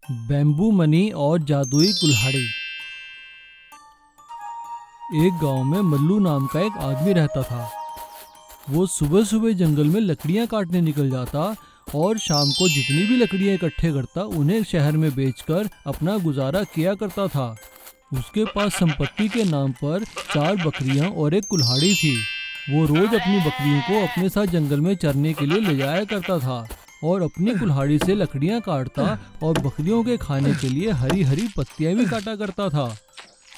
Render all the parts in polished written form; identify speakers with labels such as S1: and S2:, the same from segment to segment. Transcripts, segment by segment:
S1: Bamboo money और जादुई कुल्हाड़ी। एक गांव में मल्लू नाम का एक आदमी रहता था। वो सुबह सुबह जंगल में लकड़ियां काटने निकल जाता और शाम को जितनी भी लकड़ियां इकट्ठे करता उन्हें शहर में बेचकर अपना गुजारा किया करता था। उसके पास संपत्ति के नाम पर 4 बकरियां और एक कुल्हाड़ी थी। वो रोज अपनी बकरियों को अपने साथ जंगल में चरने के लिए ले जाया करता था और अपनी कुल्हाड़ी से लकड़ियां काटता और बकरियों के खाने के लिए हरी हरी पत्तियां भी काटा करता था।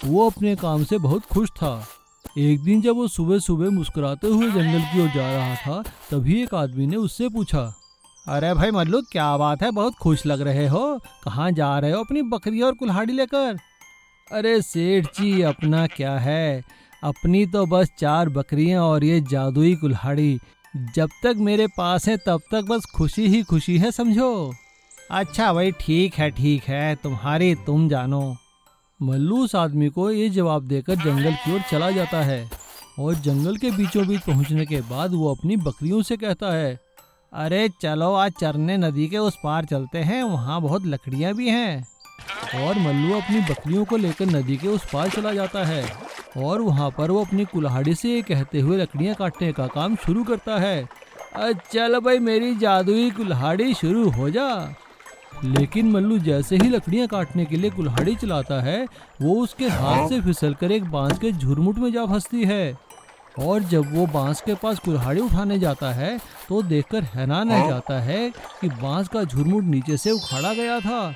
S1: वो अपने काम से बहुत खुश था। एक दिन जब वो सुबह सुबह मुस्कुराते हुए जंगल की ओर जा रहा था, तभी एक आदमी ने उससे पूछा, अरे भाई मल्लू, क्या बात है, बहुत खुश लग रहे हो, कहाँ जा रहे हो अपनी बकरी और कुल्हाड़ी लेकर? अरे सेठ जी, अपना क्या है, अपनी तो बस 4 बकरियां और ये जादुई कुल्हाड़ी। जब तक मेरे पास है तब तक बस खुशी ही खुशी है, समझो। अच्छा भाई, ठीक है, तुम्हारी तुम जानो। मल्लू उस आदमी को ये जवाब देकर जंगल की ओर चला जाता है और जंगल के बीचों बीच पहुंचने के बाद वो अपनी बकरियों से कहता है, अरे चलो आज चरने नदी के उस पार चलते हैं, वहाँ बहुत लकड़ियाँ भी हैं। और मल्लू अपनी बकरियों को लेकर नदी के उस पार चला जाता है और वहाँ पर वो अपनी कुल्हाड़ी से ये कहते हुए लकड़ियाँ काटने का काम शुरू करता है, चल भाई मेरी जादुई कुल्हाड़ी शुरू हो जा। लेकिन मल्लू जैसे ही लकड़ियां काटने के लिए कुल्हाड़ी चलाता है, वो उसके हाथ से फिसलकर एक बांस के झुरमुट में जा फंसती है। और जब वो बांस के पास कुल्हाड़ी उठाने जाता है तो देखकर हैरान रह जाता है कि बांस का झुरमुट नीचे से उखाड़ा गया था।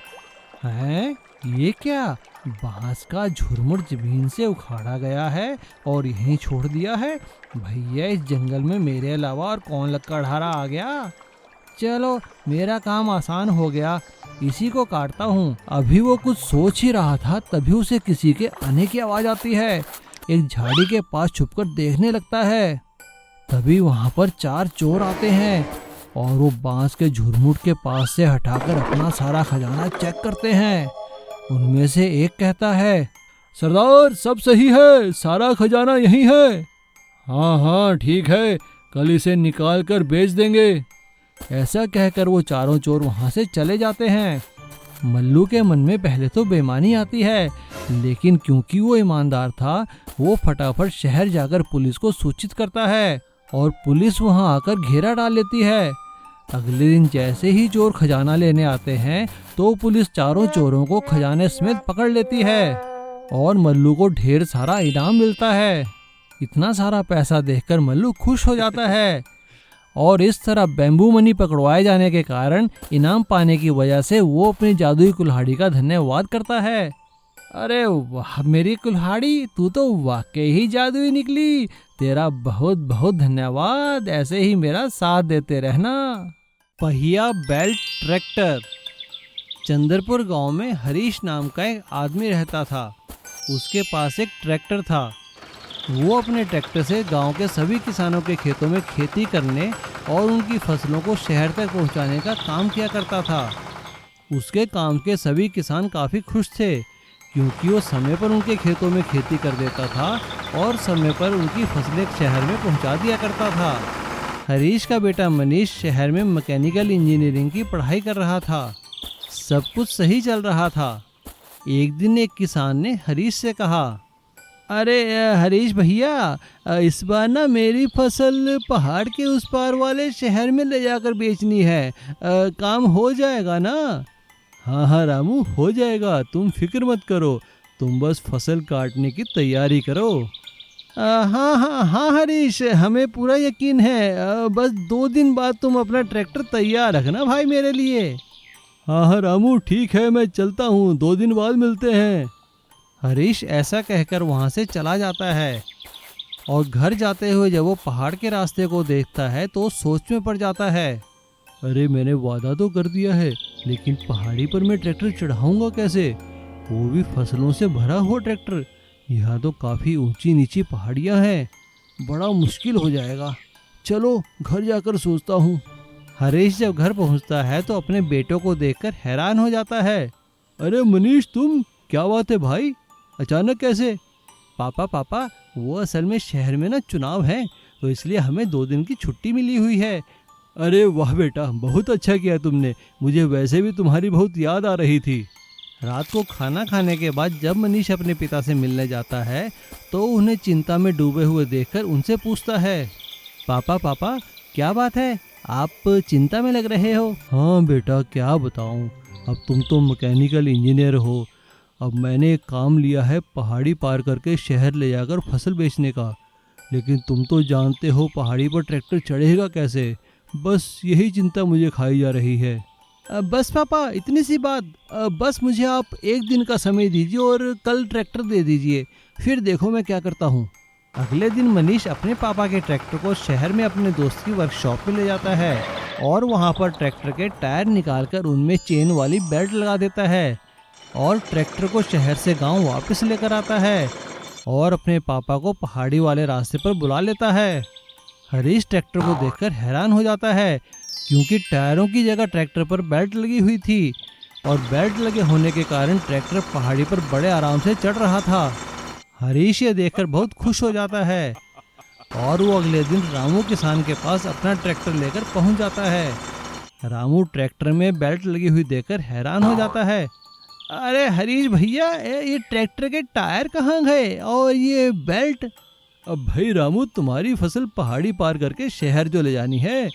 S1: हैं, ये क्या, बांस का झुरमुट जमीन से उखाड़ा गया है और यहीं छोड़ दिया है? भैया, इस जंगल में मेरे अलावा और कौन लकड़हारा आ गया? चलो, मेरा काम आसान हो गया, इसी को काटता हूँ। अभी वो कुछ सोच ही रहा था, तभी उसे किसी के आने की आवाज आती है। एक झाड़ी के पास छुपकर देखने लगता है। तभी वहाँ पर 4 चोर आते हैं और वो बांस के झुरमुट के पास से हटाकर अपना सारा खजाना चेक करते हैं। उनमें से एक कहता है, सरदार, सब सही है, सारा खजाना यही है। हाँ ठीक है, कल इसे निकाल कर बेच देंगे। ऐसा कहकर वो चारों चोर वहां से चले जाते हैं। मल्लू के मन में पहले तो बेईमानी आती है, लेकिन क्योंकि वो ईमानदार था, वो फटाफट शहर जाकर पुलिस को सूचित करता है और पुलिस वहां आकर घेरा डाल लेती है। अगले दिन जैसे ही चोर खजाना लेने आते हैं तो पुलिस चारों चोरों को खजाने समेत पकड़ लेती है और मल्लू को ढेर सारा इनाम मिलता है। इतना सारा पैसा देखकर मल्लू खुश हो जाता है और इस तरह बैम्बू मनी पकड़वाए जाने के कारण इनाम पाने की वजह से वो अपनी जादुई कुल्हाड़ी का धन्यवाद करता है। अरे वाह मेरी कुल्हाड़ी, तू तो वाकई ही जादुई निकली, तेरा बहुत बहुत धन्यवाद, ऐसे ही मेरा साथ देते रहना। पहिया बैल ट्रैक्टर। चंद्रपुर गांव में हरीश नाम का एक आदमी रहता था। उसके पास एक ट्रैक्टर था। वो अपने ट्रैक्टर से गांव के सभी किसानों के खेतों में खेती करने और उनकी फसलों को शहर तक पहुंचाने का काम किया करता था। उसके काम के सभी किसान काफ़ी खुश थे, क्योंकि वो समय पर उनके खेतों में खेती कर देता था और समय पर उनकी फसलें शहर में पहुंचा दिया करता था। हरीश का बेटा मनीष शहर में मैकेनिकल इंजीनियरिंग की पढ़ाई कर रहा था। सब कुछ सही चल रहा था। एक दिन एक किसान ने हरीश से कहा, अरे हरीश भैया, इस बार ना मेरी फसल पहाड़ के उस पार वाले शहर में ले जाकर बेचनी है, काम हो जाएगा ना? हाँ रामू, हो जाएगा, तुम फिक्र मत करो, तुम बस फसल काटने की तैयारी करो। हाँ हरीश, हमें पूरा यकीन है, बस 2 दिन बाद तुम अपना ट्रैक्टर तैयार रखना भाई मेरे लिए। हाँ रामू, ठीक है, मैं चलता हूँ, 2 दिन बाद मिलते हैं। हरीश ऐसा कहकर वहाँ से चला जाता है और घर जाते हुए जब वो पहाड़ के रास्ते को देखता है तो सोच में पड़ जाता है, अरे मैंने वादा तो कर दिया है, लेकिन पहाड़ी पर मैं ट्रैक्टर चढ़ाऊंगा कैसे, वो भी फसलों से भरा हुआ ट्रैक्टर। यहाँ तो काफ़ी ऊंची नीची पहाड़ियाँ हैं, बड़ा मुश्किल हो जाएगा। चलो घर जाकर सोचता हूँ। हरीश जब घर पहुँचता है तो अपने बेटों को देखकर हैरान हो जाता है। अरे मनीष, तुम, क्या बात है भाई, अचानक कैसे? पापा, वो असल में शहर में ना चुनाव है, तो इसलिए हमें 2 दिन की छुट्टी मिली हुई है। अरे वाह बेटा, बहुत अच्छा किया तुमने। मुझे वैसे भी तुम्हारी बहुत याद आ रही थी। रात को खाना खाने के बाद जब मनीष अपने पिता से मिलने जाता है तो उन्हें चिंता में डूबे हुए देखकर उनसे पूछता है, पापा पापा क्या बात है, आप चिंता में लग रहे हो? हाँ बेटा, क्या बताऊं, अब तुम तो मैकेनिकल इंजीनियर हो। अब मैंने एक काम लिया है पहाड़ी पार करके शहर ले जाकर फसल बेचने का। लेकिन तुम तो जानते हो पहाड़ी पर ट्रैक्टर चढ़ेगा कैसे, बस यही चिंता मुझे खाई जा रही है। बस पापा, इतनी सी बात। बस मुझे आप एक दिन का समय दीजिए और कल ट्रैक्टर दे दीजिए, फिर देखो मैं क्या करता हूँ। अगले दिन मनीष अपने पापा के ट्रैक्टर को शहर में अपने दोस्त की वर्कशॉप में ले जाता है और वहाँ पर ट्रैक्टर के टायर निकालकर उनमें चेन वाली बेल्ट लगा देता है और ट्रैक्टर को शहर से गांव वापस लेकर आता है और अपने पापा को पहाड़ी वाले रास्ते पर बुला लेता है। हरीश ट्रैक्टर को देखकर हैरान हो जाता है क्योंकि टायरों की जगह ट्रैक्टर पर बेल्ट लगी हुई थी और बेल्ट लगे होने के कारण ट्रैक्टर पहाड़ी पर बड़े आराम से चढ़ रहा था। हरीश ये देखकर बहुत खुश हो जाता है और वो अगले दिन रामू किसान के पास अपना ट्रैक्टर लेकर पहुंच जाता है। रामू ट्रैक्टर में बेल्ट लगी हुई देखकर हैरान हो जाता है। अरे हरीश भैया, ये ट्रैक्टर के टायर कहाँ गए और ये बेल्ट? अब भाई रामू, तुम्हारी फसल पहाड़ी पार करके शहर जो ले जानी है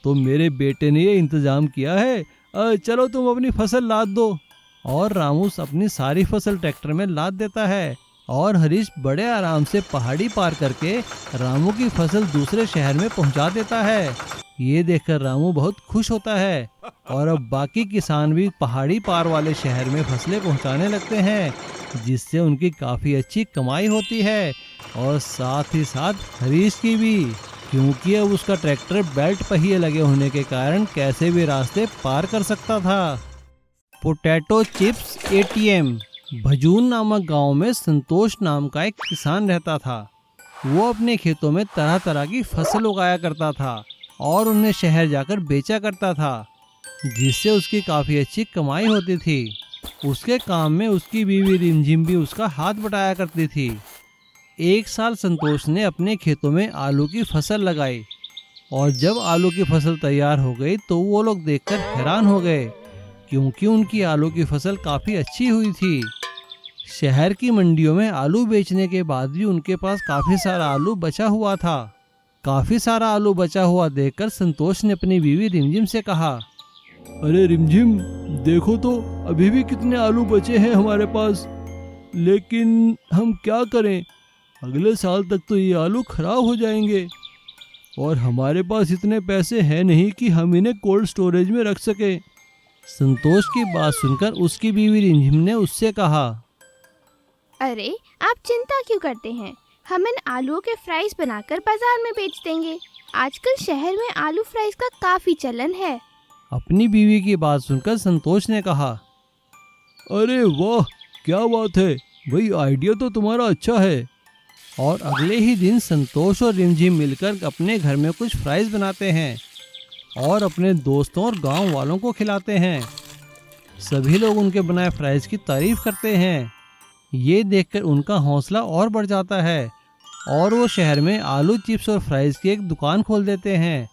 S1: तो मेरे बेटे ने ये इंतजाम किया है। चलो तुम अपनी फसल लाद दो। और रामू अपनी सारी फसल ट्रैक्टर में लाद देता है और हरीश बड़े आराम से पहाड़ी पार करके रामू की फसल दूसरे शहर में पहुंचा देता है। ये देखकर रामू बहुत खुश होता है और अब बाकी किसान भी पहाड़ी पार वाले शहर में फसलें पहुंचाने लगते हैं, जिससे उनकी काफ़ी अच्छी कमाई होती है और साथ ही साथ हरीश की भी, क्योंकि अब उसका ट्रैक्टर बेल्ट पहिए लगे होने के कारण कैसे भी रास्ते पार कर सकता था। Potato chips ATM. भजून नामक गांव में संतोष नाम का एक किसान रहता था। वो अपने खेतों में तरह तरह की फसल उगाया करता था और उन्हें शहर जाकर बेचा करता था, जिससे उसकी काफ़ी अच्छी कमाई होती थी। उसके काम में उसकी बीवी रिमझिम भी उसका हाथ बटाया करती थी। एक साल संतोष ने अपने खेतों में आलू की फसल लगाई और जब आलू की फसल तैयार हो गई तो वो लोग देखकर हैरान हो गए क्योंकि उनकी आलू की फसल काफ़ी अच्छी हुई थी। शहर की मंडियों में आलू बेचने के बाद भी उनके पास काफ़ी सारा आलू बचा हुआ था। काफ़ी सारा आलू बचा हुआ देखकर संतोष ने अपनी बीवी रिमझिम से कहा, अरे रिमझिम, देखो तो अभी भी कितने आलू बचे हैं हमारे पास, लेकिन हम क्या करें, अगले साल तक तो ये आलू खराब हो जाएंगे और हमारे पास इतने पैसे हैं नहीं कि हम इन्हें कोल्ड स्टोरेज में रख सकें। संतोष की बात सुनकर उसकी बीवी रिमझिम ने उससे कहा,
S2: अरे आप चिंता क्यों करते हैं, हम इन आलूओं के फ्राइज बनाकर बाजार में बेच देंगे। आजकल शहर में आलू फ्राइज का काफी चलन है।
S1: अपनी बीवी की बात सुनकर संतोष ने कहा, अरे वाह, क्या बात है भाई, आइडिया तो तुम्हारा अच्छा है। और अगले ही दिन संतोष और रिमझिम मिलकर अपने घर में कुछ फ्राइज बनाते हैं और अपने दोस्तों और गांव वालों को खिलाते हैं। सभी लोग उनके बनाए फ्राइज की तारीफ करते हैं। ये देखकर उनका हौसला और बढ़ जाता है और वो शहर में आलू चिप्स और फ्राइज की एक दुकान खोल देते हैं।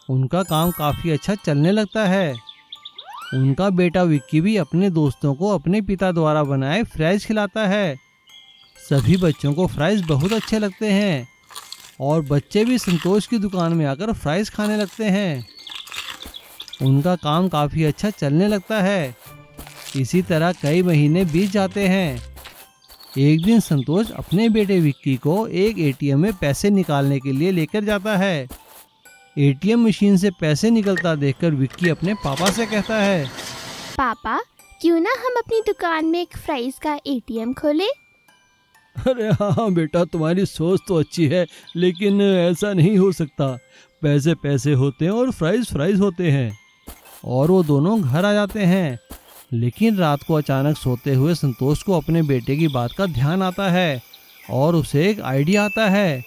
S1: उनका काम काफ़ी अच्छा चलने लगता है। उनका बेटा विक्की भी अपने दोस्तों को अपने पिता द्वारा बनाए फ्राइज खिलाता है। सभी बच्चों को फ्राइज बहुत अच्छे लगते हैं और बच्चे भी संतोष की दुकान में आकर फ्राइज खाने लगते हैं। उनका काम काफ़ी अच्छा चलने लगता है। इसी तरह कई महीने बीत जाते हैं। एक दिन संतोष अपने बेटे विक्की को एक एटीएम में पैसे निकालने के लिए लेकर जाता है। एटीएम मशीन से पैसे निकलता देखकर विक्की अपने पापा से कहता है,
S2: पापा, क्यों ना हम अपनी दुकान में एक फ्राइज का एटीएम खोले?
S1: अरे हाँ बेटा, तुम्हारी सोच तो अच्छी है, लेकिन ऐसा नहीं हो सकता। पैसे पैसे होते हैं और फ्राइज फ्राइज होते हैं। और वो दोनों घर आ जाते हैं। लेकिन रात को अचानक सोते हुए संतोष को अपने बेटे की बात का ध्यान आता है और उसे एक आइडिया आता है।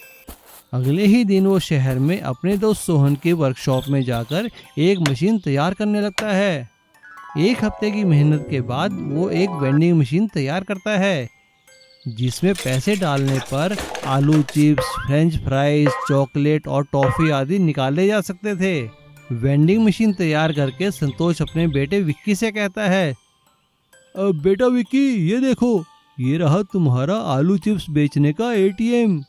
S1: अगले ही दिन वो शहर में अपने दोस्त सोहन की वर्कशॉप में जाकर एक मशीन तैयार करने लगता है। एक हफ्ते की मेहनत के बाद वो एक वेंडिंग मशीन तैयार करता है, जिसमें पैसे डालने पर आलू चिप्स, फ्रेंच फ्राइज, चॉकलेट और टॉफ़ी आदि निकाले जा सकते थे। वेंडिंग मशीन तैयार करके संतोष अपने बेटे विक्की से कहता है, अब बेटा विक्की, ये देखो, ये रहा तुम्हारा आलू चिप्स बेचने का एटीएम।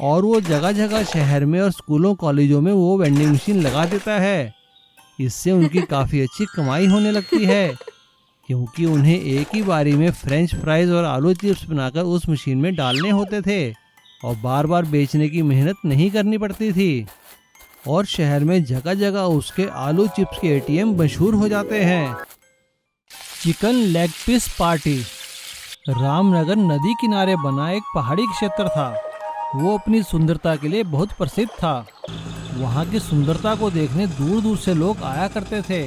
S1: और वो जगह जगह शहर में और स्कूलों कॉलेजों में वो वेंडिंग मशीन लगा देता है। इससे उनकी काफ़ी अच्छी कमाई होने लगती है, क्योंकि उन्हें एक ही बारी में फ्रेंच फ्राइज और आलू चिप्स बनाकर उस मशीन में डालने होते थे और बार बार बेचने की मेहनत नहीं करनी पड़ती थी। और शहर में जगह जगह उसके आलू चिप्स के एटीएम मशहूर हो जाते हैं। Chicken leg piece party. Ramnagar नदी किनारे बना एक पहाड़ी क्षेत्र था। वो अपनी सुंदरता के लिए बहुत प्रसिद्ध था। वहाँ की सुंदरता को देखने दूर दूर से लोग आया करते थे।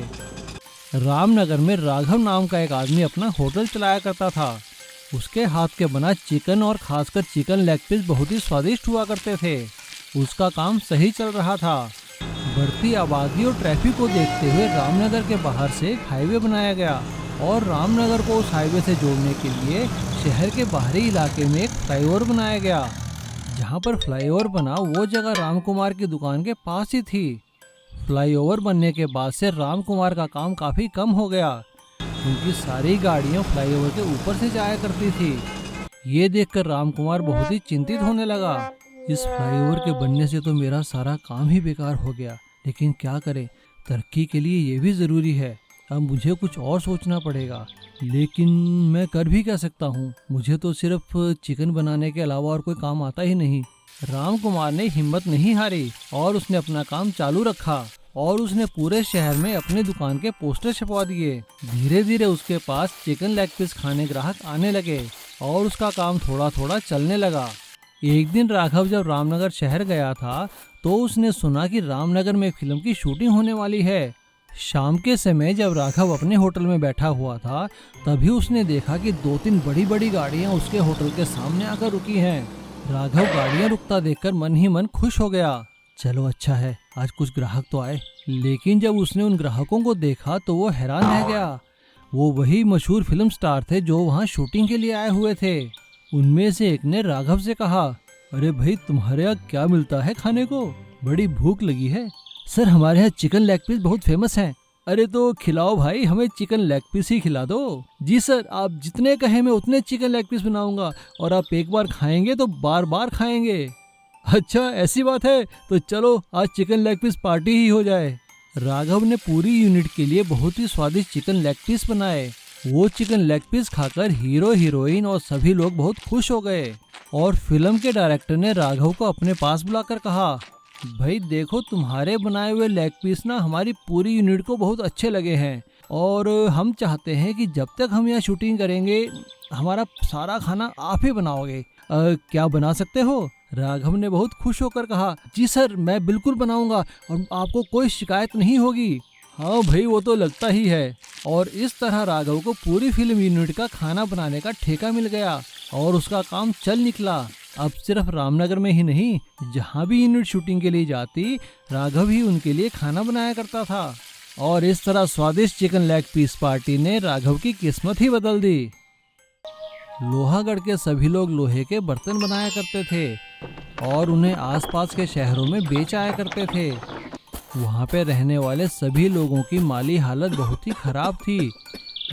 S1: रामनगर में राघव नाम का एक आदमी अपना होटल चलाया करता था। उसके हाथ के बना चिकन और खासकर चिकन लेग पीस बहुत ही स्वादिष्ट हुआ करते थे। उसका काम सही चल रहा था। बढ़ती आबादी और ट्रैफिक को देखते हुए रामनगर के बाहर से एक हाईवे बनाया गया और रामनगर को उस हाईवे से जोड़ने के लिए शहर के बाहरी इलाके में एक फ्लाईओवर बनाया गया। जहाँ पर फ्लाईओवर बना वो जगह रामकुमार की दुकान के पास ही थी। फ्लाईओवर बनने के बाद से रामकुमार का काम काफ़ी कम हो गया, क्योंकि सारी गाड़ियाँ फ्लाईओवर के ऊपर से जाया करती थी। ये देखकर रामकुमार बहुत ही चिंतित होने लगा। इस फ्लाईओवर के बनने से तो मेरा सारा काम ही बेकार हो गया, लेकिन क्या करें, तरक्की के लिए ये भी ज़रूरी है। अब मुझे कुछ और सोचना पड़ेगा, लेकिन मैं कर भी क्या सकता हूँ। मुझे तो सिर्फ चिकन बनाने के अलावा और कोई काम आता ही नहीं। रामकुमार ने हिम्मत नहीं हारी और उसने अपना काम चालू रखा और उसने पूरे शहर में अपनी दुकान के पोस्टर छपवा दिए। धीरे धीरे उसके पास चिकन लेग पीस खाने ग्राहक आने लगे और उसका काम थोड़ा थोड़ा चलने लगा। एक दिन राघव जब रामनगर शहर गया था तो उसने सुना कि रामनगर में एक फिल्म की शूटिंग होने वाली है। शाम के समय जब राघव अपने होटल में बैठा हुआ था, तभी उसने देखा कि 2-3 बड़ी बड़ी गाड़ियां उसके होटल के सामने आकर रुकी हैं। राघव गाड़ियां रुकता देखकर मन ही मन खुश हो गया। चलो अच्छा है, आज कुछ ग्राहक तो आए। लेकिन जब उसने उन ग्राहकों को देखा तो वो हैरान रह गया। वो वही मशहूर फिल्म स्टार थे जो वहाँ शूटिंग के लिए आए हुए थे। उनमें से एक ने राघव से कहा, अरे भाई, तुम्हारे यहाँ क्या मिलता है खाने को? बड़ी भूख लगी है। सर, हमारे यहाँ चिकन लेग पीस बहुत फेमस हैं। अरे तो खिलाओ भाई, हमें चिकन लेग पीस ही खिला दो। जी सर, आप जितने कहें मैं उतने चिकन लेग पीस बनाऊंगा और आप एक बार खाएंगे तो बार बार खाएंगे। अच्छा ऐसी बात है, तो चलो आज चिकन लेग पीस पार्टी ही हो जाए। राघव ने पूरी यूनिट के लिए बहुत ही स्वादिष्ट चिकन लेग पीस बनाए। वो चिकन लेग पीस खाकर हीरो हीरोइन और सभी लोग बहुत खुश हो गए और फिल्म के डायरेक्टर ने राघव को अपने पास बुलाकर कहा, भाई देखो, तुम्हारे बनाए हुए लेग पीस ना हमारी पूरी यूनिट को बहुत अच्छे लगे हैं और हम चाहते हैं कि जब तक हम यहाँ शूटिंग करेंगे हमारा सारा खाना आप ही बनाओगे। क्या बना सकते हो? राघव ने बहुत खुश होकर कहा, जी सर, मैं बिल्कुल बनाऊंगा और आपको कोई शिकायत नहीं होगी। हाँ भाई, वो तो लगता ही है। और इस तरह राघव को पूरी फिल्म यूनिट का खाना बनाने का ठेका मिल गया और उसका काम चल निकला। अब सिर्फ रामनगर में ही नहीं, जहाँ भी यूनिट शूटिंग के लिए जाती, राघव ही उनके लिए खाना बनाया करता था। और इस तरह स्वादिष्ट चिकन लेग पीस पार्टी ने राघव की किस्मत ही बदल दी। लोहागढ़ के सभी लोग लोहे के बर्तन बनाया करते थे और उन्हें आसपास के शहरों में बेच आया करते थे। वहाँ पे रहने वाले सभी लोगों की माली हालत बहुत ही खराब थी।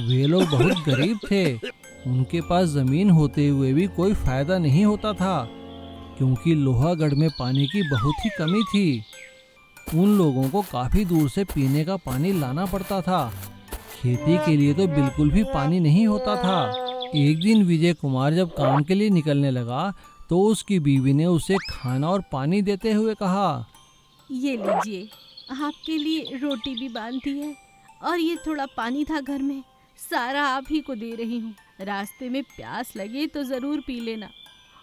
S1: वे लोग बहुत गरीब थे। उनके पास ज़मीन होते हुए भी कोई फ़ायदा नहीं होता था, क्योंकि लोहागढ़ में पानी की बहुत ही कमी थी। उन लोगों को काफ़ी दूर से पीने का पानी लाना पड़ता था। खेती के लिए तो बिल्कुल भी पानी नहीं होता था। एक दिन विजय कुमार जब काम के लिए निकलने लगा तो उसकी बीवी ने उसे खाना और पानी देते हुए कहा,
S3: ये लीजिए, आपके लिए रोटी भी बांधी है और ये थोड़ा पानी था घर में, सारा आप ही को दे रही हूँ। रास्ते में प्यास लगे तो ज़रूर पी लेना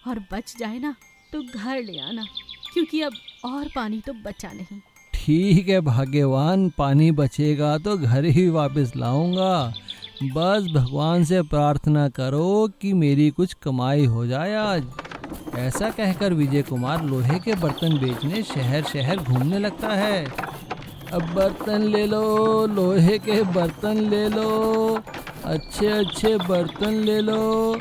S3: और बच जाए ना तो घर ले आना, क्योंकि अब और पानी तो बचा नहीं।
S1: ठीक है भाग्यवान, पानी बचेगा तो घर ही वापस लाऊंगा। बस भगवान से प्रार्थना करो कि मेरी कुछ कमाई हो जाए आज। ऐसा कहकर विजय कुमार लोहे के बर्तन बेचने शहर शहर घूमने लगता है। अब बर्तन ले लो, लोहे के बर्तन ले लो, अच्छे अच्छे बर्तन ले लो।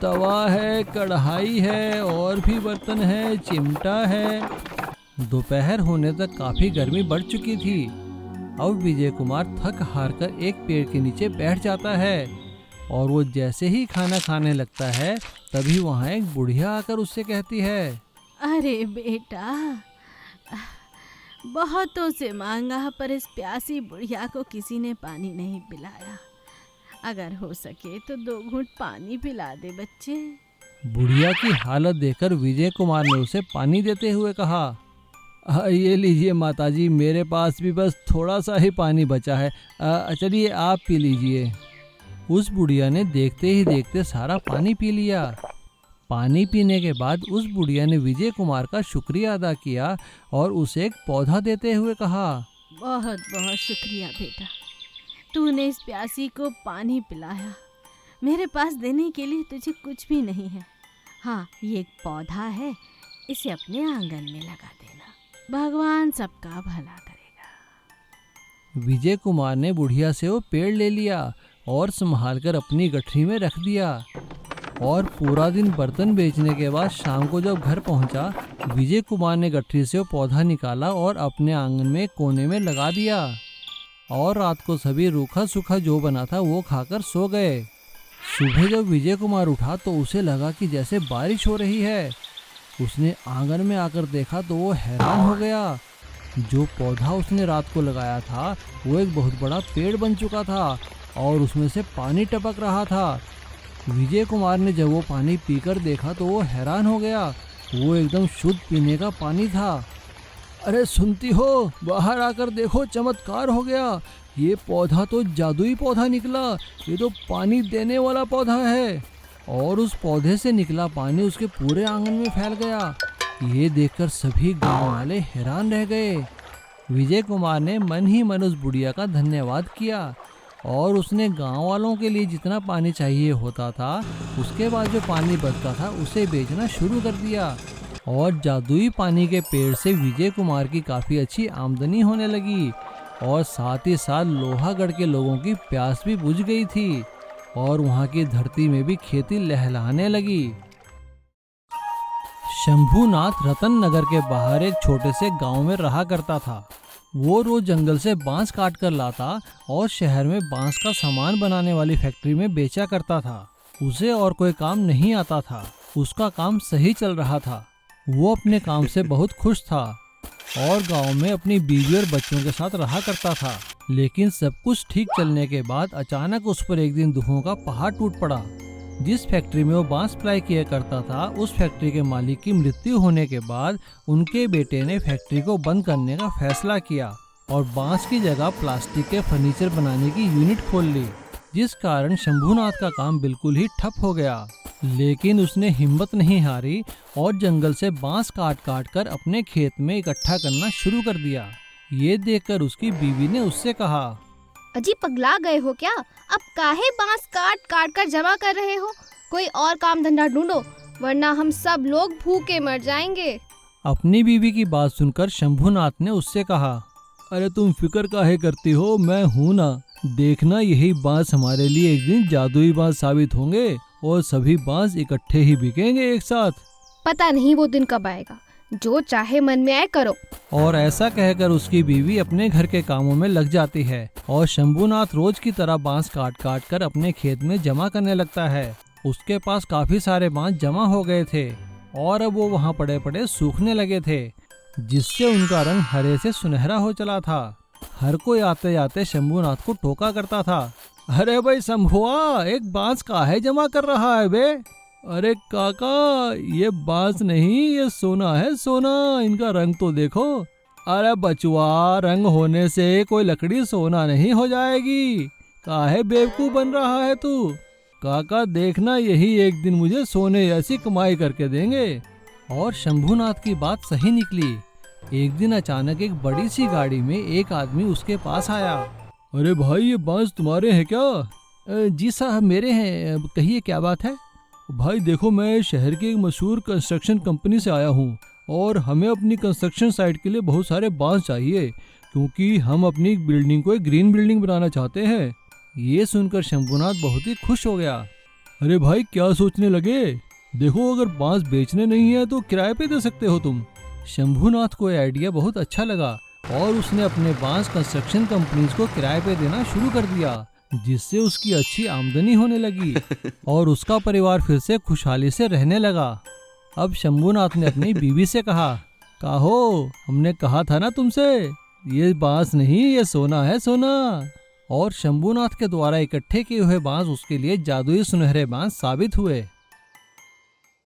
S1: तवा है, कढ़ाई है, और भी बर्तन है, चिमटा है। दोपहर होने तक काफी गर्मी बढ़ चुकी थी। अब विजय कुमार थक हार कर एक पेड़ के नीचे बैठ जाता है और वो जैसे ही खाना खाने लगता है तभी वहाँ एक बुढ़िया आकर उससे कहती है,
S3: अरे बेटा, बहुतों से मांगा पर इस प्यासी बुढ़िया को किसी ने पानी नहीं पिलाया। अगर हो सके तो 2 घूंट पानी पिला दे बच्चे।
S1: बुढ़िया की हालत देखकर विजय कुमार ने उसे पानी देते हुए कहा, ये लीजिए माताजी, मेरे पास भी बस थोड़ा सा ही पानी बचा है, चलिए आप पी लीजिए। उस बुढ़िया ने देखते ही देखते सारा पानी पी लिया। पानी पीने के बाद उस बुढ़िया ने विजय कुमार का शुक्रिया अदा किया और उसे एक पौधा देते हुए कहा,
S3: बहुत बहुत शुक्रिया बेटा, तूने इस प्यासी को पानी पिलाया। मेरे पास देने के लिए तुझे कुछ भी नहीं है। हाँ, ये एक पौधा है, इसे अपने आंगन में लगा देना, भगवान सबका भला करेगा।
S1: विजय कुमार ने बुढ़िया से वो पेड़ ले लिया और संभालकर अपनी गठरी में रख दिया। और पूरा दिन बर्तन बेचने के बाद शाम को जब घर पहुंचा, विजय कुमार ने गठरी से वो पौधा निकाला और अपने आंगन में कोने में लगा दिया। और रात को सभी रूखा सूखा जो बना था वो खाकर सो गए। सुबह जब विजय कुमार उठा तो उसे लगा कि जैसे बारिश हो रही है। उसने आंगन में आकर देखा तो वो हैरान हो गया। जो पौधा उसने रात को लगाया था वो एक बहुत बड़ा पेड़ बन चुका था और उसमें से पानी टपक रहा था। विजय कुमार ने जब वो पानी पीकर देखा तो वो हैरान हो गया। वो एकदम शुद्ध पीने का पानी था। अरे सुनती हो, बाहर आकर देखो, चमत्कार हो गया। ये पौधा तो जादुई पौधा निकला, ये तो पानी देने वाला पौधा है। और उस पौधे से निकला पानी उसके पूरे आंगन में फैल गया। ये देखकर सभी गांव वाले हैरान रह गए। विजय कुमार ने मन ही मन उस बुढ़िया का धन्यवाद किया और उसने गांव वालों के लिए जितना पानी चाहिए होता था उसके बाद जो पानी बचता था उसे बेचना शुरू कर दिया। और जादुई पानी के पेड़ से विजय कुमार की काफ़ी अच्छी आमदनी होने लगी और साथ ही साथ लोहागढ़ के लोगों की प्यास भी बुझ गई थी और वहाँ की धरती में भी खेती लहलहाने लगी। शंभूनाथ रतन नगर के बाहर एक छोटे से गांव में रहा करता था। वो रोज जंगल से बांस काट कर लाता और शहर में बांस का सामान बनाने वाली फैक्ट्री में बेचा करता था। उसे और कोई काम नहीं आता था, उसका काम सही चल रहा था। वो अपने काम से बहुत खुश था और गांव में अपनी बीवी और बच्चों के साथ रहा करता था। लेकिन सब कुछ ठीक चलने के बाद अचानक उस पर एक दिन दुखों का पहाड़ टूट पड़ा। जिस फैक्ट्री में वो बांस सप्लाई किया करता था उस फैक्ट्री के मालिक की मृत्यु होने के बाद उनके बेटे ने फैक्ट्री को बंद करने का फैसला किया और बांस की जगह प्लास्टिक के फर्नीचर बनाने की यूनिट खोल ली, जिस कारण शंभूनाथ का काम बिल्कुल ही ठप हो गया। लेकिन उसने हिम्मत नहीं हारी और जंगल से बांस काट काट कर अपने खेत में इकट्ठा करना शुरू कर दिया। ये देखकर उसकी बीवी ने उससे कहा,
S2: अजी पगला गए हो क्या? अब काहे बांस काट काट कर जमा कर रहे हो? कोई और काम धंधा ढूंढो, वरना हम सब लोग भूखे मर जाएंगे।
S1: अपनी बीवी की बात सुनकर शंभूनाथ ने उससे कहा, अरे तुम फिक्र काहे करती हो, मैं हूँ ना। देखना यही बांस हमारे लिए एक दिन जादुई बांस साबित होंगे और सभी बांस इकट्ठे ही बिकेंगे एक साथ।
S2: पता नहीं वो दिन कब आएगा, जो चाहे मन में आए करो।
S1: और ऐसा कहकर उसकी बीवी अपने घर के कामों में लग जाती है और शंभूनाथ रोज की तरह बांस काट काट कर अपने खेत में जमा करने लगता है। उसके पास काफी सारे बांस जमा हो गए थे और अब वो वहाँ पड़े पड़े सूखने लगे थे, जिससे उनका रंग हरे से सुनहरा हो चला था। हर कोई आते जाते शंभूनाथ को टोका करता था, अरे भाई शंभुआ, एक बांस काहे जमा कर रहा है बे? अरे काका, ये बांस नहीं, ये सोना है, सोना। इनका रंग तो देखो। अरे बचुआ, रंग होने से कोई लकड़ी सोना नहीं हो जाएगी। काहे बेवकूफ बन रहा है तू? काका देखना, यही एक दिन मुझे सोने जैसी कमाई करके देंगे। और शंभूनाथ की बात सही निकली। एक दिन अचानक एक बड़ी सी गाड़ी में एक आदमी उसके पास आया। अरे भाई, ये बांस तुम्हारे हैं क्या? जी साहब, मेरे हैं। कहिए क्या बात है? भाई देखो, मैं शहर की एक मशहूर कंस्ट्रक्शन कंपनी से आया हूँ और हमें अपनी कंस्ट्रक्शन साइट के लिए बहुत सारे बांस चाहिए, क्योंकि हम अपनी बिल्डिंग को एक ग्रीन बिल्डिंग बनाना चाहते हैं। ये सुनकर शंभूनाथ बहुत ही खुश हो गया। अरे भाई, क्या सोचने लगे? देखो, अगर बांस बेचने नहीं है तो किराए पे दे सकते हो तुम। शंभूनाथ को यह आइडिया बहुत अच्छा लगा और उसने अपने बांस कंस्ट्रक्शन कंपनीज को किराए पे देना शुरू कर दिया, जिससे उसकी अच्छी आमदनी होने लगी और उसका परिवार फिर से खुशहाली से रहने लगा। अब शंभूनाथ ने अपनी बीवी से कहा, काहो, हमने कहा था ना तुमसे, ये बांस नहीं, ये सोना है, सोना। और शंभूनाथ के द्वारा इकट्ठे किए हुए बांस उसके लिए जादुई सुनहरे बांस साबित हुए।